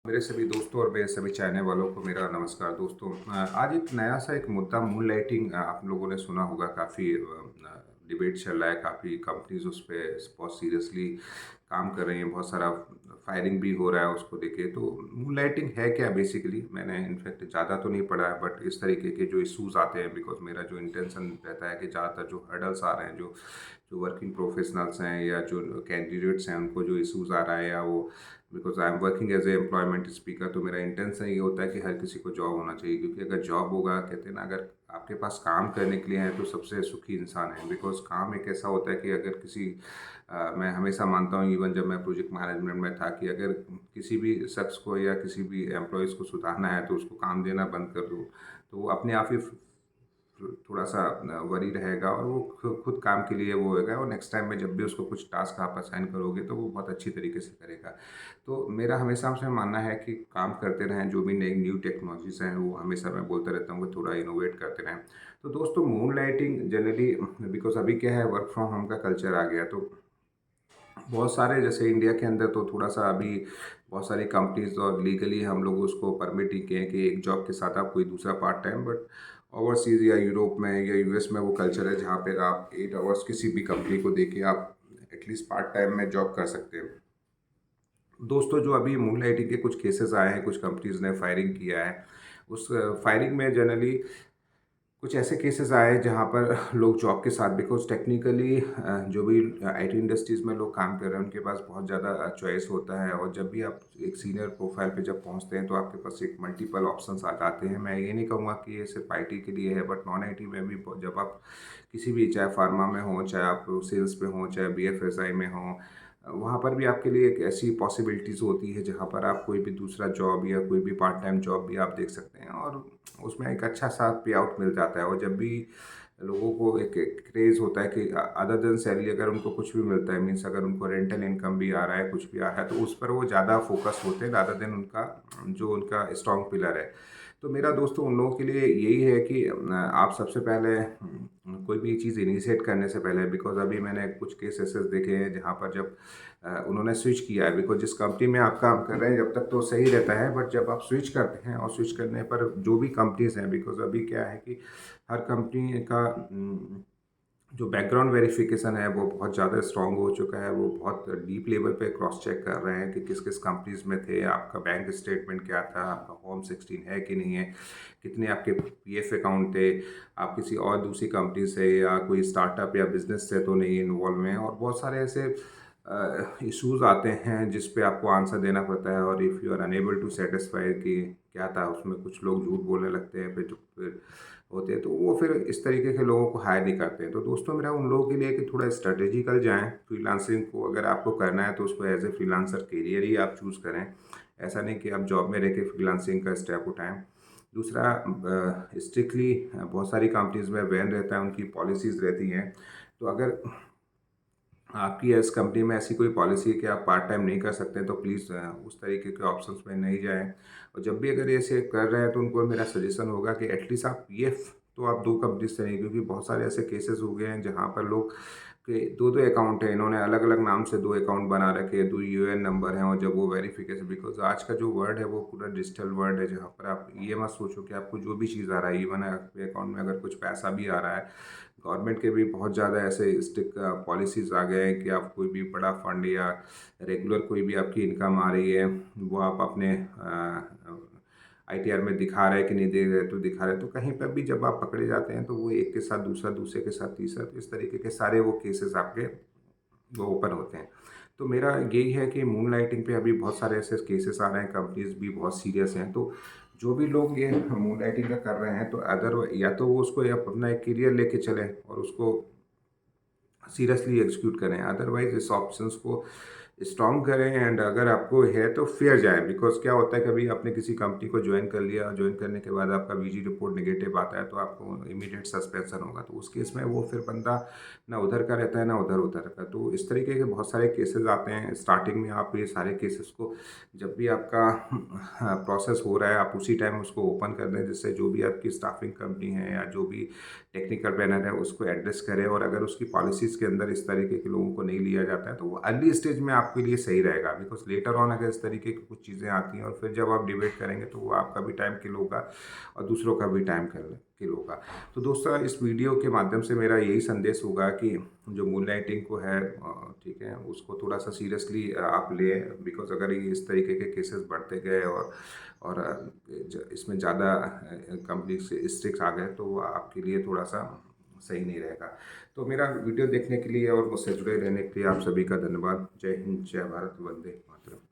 मेरे सभी दोस्तों और मेरे सभी चाहने वालों को मेरा नमस्कार दोस्तों। आज एक नया सा एक मुद्दा मून लाइटिंग आप लोगों ने सुना होगा। काफ़ी डिबेट चल रहा है, काफ़ी कंपनीज उस पे बहुत सीरियसली काम कर रही हैं, बहुत सारा फायरिंग भी हो रहा है उसको देखे। तो मून लाइटिंग है क्या बेसिकली? मैंने इनफैक्ट ज़्यादा तो नहीं पढ़ा है, बट इस तरीके के जो इश्यूज आते हैं, बिकॉज मेरा जो इंटेंशन रहता है कि ज़्यादातर जो हर्डल्स आ रहे हैं, जो जो वर्किंग प्रोफेशनल्स हैं या जो कैंडिडेट्स हैं, उनको जो इश्यूज आ रहा है, या वो because I am working as a employment speaker, तो मेरा इंटेंशन ये होता है कि हर किसी को जॉब होना चाहिए। क्योंकि अगर जॉब होगा, कहते हैं ना, अगर आपके पास काम करने के लिए है तो सबसे सुखी इंसान है। बिकॉज काम एक ऐसा होता है कि अगर किसी मैं हमेशा मानता हूँ, इवन जब मैं प्रोजेक्ट मैनेजमेंट में था, कि अगर किसी भी शख्स को या किसी भी एम्प्लॉयज़ को सुधारना है तो उसको काम देना बंद कर दो, तो वो अपने आप ही थोड़ा सा वरी रहेगा, और वो खुद काम के लिए वो होएगा, और नेक्स्ट टाइम में जब भी उसको कुछ टास्क आप असाइन करोगे तो वो बहुत अच्छी तरीके से करेगा। तो मेरा हमेशा से मानना है कि काम करते रहें, जो भी नई न्यू टेक्नोलॉजीज़ हैं वो हमेशा मैं बोलता रहता हूँ कि थोड़ा इनोवेट करते रहें। तो दोस्तों, मून लाइटिंग जनरली, बिकॉज अभी क्या है, वर्क फ्रॉम होम का कल्चर आ गया, तो बहुत सारे, जैसे इंडिया के अंदर तो थोड़ा सा अभी बहुत सारी कंपनीज और लीगली हम लोग उसको परमिट ही किए हैं कि एक जॉब के साथ आप कोई दूसरा पार्ट टाइम, बट ओवरसीज़ या यूरोप में या यूएस में वो कल्चर है जहाँ पे आप 8 आवर्स किसी भी कंपनी को देके आप एटलीस्ट पार्ट टाइम में जॉब कर सकते हैं। दोस्तों, जो अभी मून लाइटिंग के कुछ केसेस आए हैं, कुछ कंपनीज ने फायरिंग किया है, उस फायरिंग में जनरली कुछ ऐसे केसेस आए जहाँ पर लोग जॉब के साथ, बिकॉज टेक्निकली जो भी आईटी इंडस्ट्रीज़ में लोग काम कर रहे हैं उनके पास बहुत ज़्यादा चॉइस होता है, और जब भी आप एक सीनियर प्रोफाइल पे जब पहुँचते हैं तो आपके पास एक मल्टीपल ऑप्शंस आ जाते हैं। मैं ये नहीं कहूँगा कि ये सिर्फ आईटी के लिए है, बट नॉन आईटी में भी जब आप किसी भी, चाहे फार्मा में हो, चाहे आप सेल्स में हो, चाहे बीएफएसआई में हो, वहाँ पर भी आपके लिए एक ऐसी पॉसिबिलिटीज़ होती है जहाँ पर आप कोई भी दूसरा जॉब या कोई भी पार्ट टाइम जॉब भी आप देख सकते हैं, और उसमें एक अच्छा सा पे आउट मिल जाता है। और जब भी लोगों को एक क्रेज़ होता है कि अदर देन सैलरी अगर उनको कुछ भी मिलता है, मीन्स अगर उनको रेंटल इनकम भी आ रहा है, कुछ भी आ रहा है, तो उस पर वो ज़्यादा फोकस होते हैं रादर देन उनका जो उनका स्ट्रॉन्ग पिलर है। तो मेरा दोस्तों उन लोगों के लिए यही है कि आप सबसे पहले कोई भी चीज़ इनिशिएट करने से पहले, बिकॉज अभी मैंने कुछ केस ऐसे देखे हैं जहाँ पर जब उन्होंने स्विच किया है, बिकॉज जिस कंपनी में आप काम कर रहे हैं जब तक तो सही रहता है, बट जब आप स्विच करते हैं और स्विच करने पर जो भी कंपनीज हैं, बिकॉज अभी क्या है कि हर कंपनी का जो बैकग्राउंड वेरिफिकेशन है वो बहुत ज़्यादा स्ट्रांग हो चुका है। वो बहुत डीप लेवल पे क्रॉस चेक कर रहे हैं कि किस किस कंपनीज में थे, आपका बैंक स्टेटमेंट क्या था, आपका होम 16 है कि नहीं है, कितने आपके पीएफ अकाउंट थे, आप किसी और दूसरी कंपनी से या कोई स्टार्टअप या बिजनेस से तो नहीं इन्वॉल्व में, और बहुत सारे ऐसे इश्यूज आते हैं जिस पे आपको आंसर देना पड़ता है। और if you are unable to satisfy कि क्या था उसमें, कुछ लोग झूठ बोलने लगते हैं, फिर होते हैं, तो वो फिर इस तरीके के लोगों को हायर नहीं करते हैं। तो दोस्तों, मेरा उन लोगों के लिए कि थोड़ा स्ट्रेटेजिकल जाएं। फ्रीलांसिंग को अगर आपको करना है तो उसको एज ए फ्रीलांसर करियर ही आप चूज़ करें। ऐसा नहीं कि आप जॉब में रह के फ्रीलांसिंग का स्टेप उठाएं। दूसरा, स्ट्रिक्टली बहुत सारी कंपनीज में बैन रहता है, उनकी पॉलिसीज़ रहती हैं। तो अगर आपकी इस कंपनी में ऐसी कोई पॉलिसी है कि आप पार्ट टाइम नहीं कर सकते, तो प्लीज़ उस तरीके के ऑप्शंस में नहीं जाएं। और जब भी अगर ऐसे कर रहे हैं तो उनको मेरा सजेशन होगा कि एटलीस्ट आप पीएफ तो आप दो कंपनी से नहीं, क्योंकि बहुत सारे ऐसे केसेस हो गए हैं जहाँ पर लोग के दो दो अकाउंट है, इन्होंने अलग अलग नाम से दो अकाउंट बना रखे हैं, दो यूएन नंबर हैं, और जब वो वेरिफिकेशन, बिकॉज आज का जो वर्ल्ड है वो पूरा डिजिटल वर्ल्ड है, जहाँ पर आप ये मत सोचो कि आपको जो भी चीज़ आ रहा है, इवन आपके अकाउंट में अगर कुछ पैसा भी आ रहा है, गवर्नमेंट के भी बहुत ज़्यादा ऐसे स्ट्रिक्ट पॉलिसीज़ आ गए हैं कि आप कोई भी बड़ा फंड या रेगुलर कोई भी आपकी इनकम आ रही है, वो आप अपने आईटीआर में दिखा रहे हैं कि नहीं दे रहे, तो दिखा रहे हैं, तो कहीं पर भी जब आप पकड़े जाते हैं तो वो एक के साथ दूसरा, दूसरे के साथ तीसरा, तो इस तरीके के सारे वो केसेस आपके वो ओपन होते हैं। तो मेरा यही है कि मून लाइटिंग पे अभी बहुत सारे ऐसे केसेस आ रहे हैं, कंपनीज भी बहुत सीरियस हैं। तो जो भी लोग ये मून लाइटिंग का कर रहे हैं, तो अदर या तो वो उसको या अपना एक करियर लेके चलें और उसको सीरियसली एग्जीक्यूट करें, अदरवाइज इस ऑप्शंस को स्ट्रॉन्ग करें, एंड अगर आपको है तो फेयर जाए। बिकॉज क्या होता है, कभी आपने किसी कंपनी को ज्वाइन कर लिया, ज्वाइन करने के बाद आपका वीजी रिपोर्ट नेगेटिव आता है तो आपको इमीडिएट सस्पेंशन होगा, तो उस केस में वो फिर बंदा ना उधर का रहता है ना उधर का। तो इस तरीके के बहुत सारे केसेस आते हैं। स्टार्टिंग में आप ये सारे केसेस को, जब भी आपका प्रोसेस हो रहा है, आप उसी टाइम उसको ओपन कर दें, जिससे जो भी आपकी स्टाफिंग कंपनी है या जो भी टेक्निकल प्लानर है उसको एड्रेस करें। और अगर उसकी पॉलिसीज़ के अंदर इस तरीके के लोगों को नहीं लिया जाता है तो वो अर्ली स्टेज में आपके लिए सही रहेगा। बिकॉज लेटर ऑन अगर इस तरीके की कुछ चीज़ें आती हैं और फिर जब आप डिबेट करेंगे तो वो आपका भी टाइम किल होगा और दूसरों का भी टाइम किल होगा। तो दोस्तों, इस वीडियो के माध्यम से मेरा यही संदेश होगा कि जो मून लाइटिंग को है, ठीक है, उसको थोड़ा सा सीरियसली आप लें। बिकॉज अगर ये इस तरीके के केसेस बढ़ते गए और इसमें ज़्यादा कंपनी से स्ट्रिक्ट आ गए तो वो आपके लिए थोड़ा सा सही नहीं रहेगा। तो मेरा वीडियो देखने के लिए और मुझसे जुड़े रहने के लिए आप सभी का धन्यवाद। जय हिंद, जय भारत, वंदे मातरम।